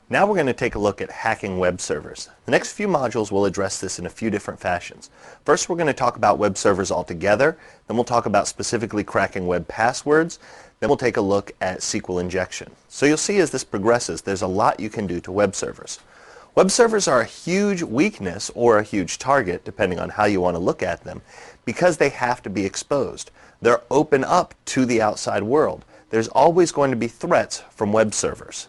Now we're going to take a look at hacking web servers. The next few modules will address this in a few different fashions. First, we're going to talk about web servers altogether, then we'll talk about specifically cracking web passwords, then we'll take a look at SQL injection. So you'll see as this progresses, there's a lot you can do to web servers. Web servers are a huge weakness or a huge target, depending on how you want to look at them, because they have to be exposed. They're open up to the outside world. There's always going to be threats from web servers.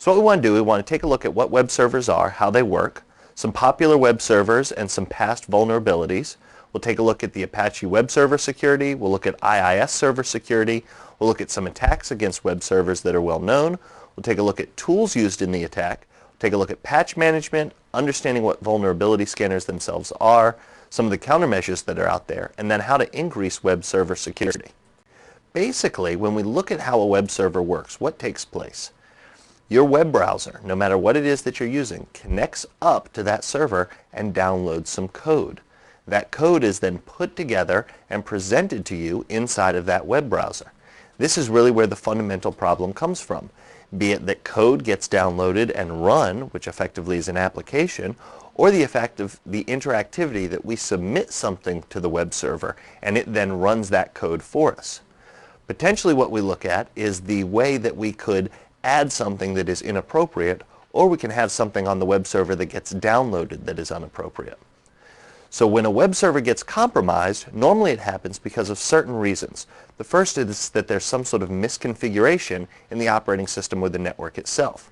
So what we want to do, we want to take a look at what web servers are, how they work, some popular web servers and some past vulnerabilities. We'll take a look at the Apache web server security, we'll look at IIS server security, we'll look at some attacks against web servers that are well known, we'll take a look at tools used in the attack, we'll take a look at patch management, understanding what vulnerability scanners themselves are, some of the countermeasures that are out there, and then how to increase web server security. Basically, when we look at how a web server works, what takes place? Your web browser, no matter what it is that you're using, connects up to that server and downloads some code. That code is then put together and presented to you inside of that web browser. This is really where the fundamental problem comes from, be it that code gets downloaded and run, which effectively is an application, or the effect of the interactivity that we submit something to the web server and it then runs that code for us. Potentially what we look at is the way that we could add something that is inappropriate, or we can have something on the web server that gets downloaded that is inappropriate. So when a web server gets compromised, normally it happens because of certain reasons. The first is that there's some sort of misconfiguration in the operating system or the network itself.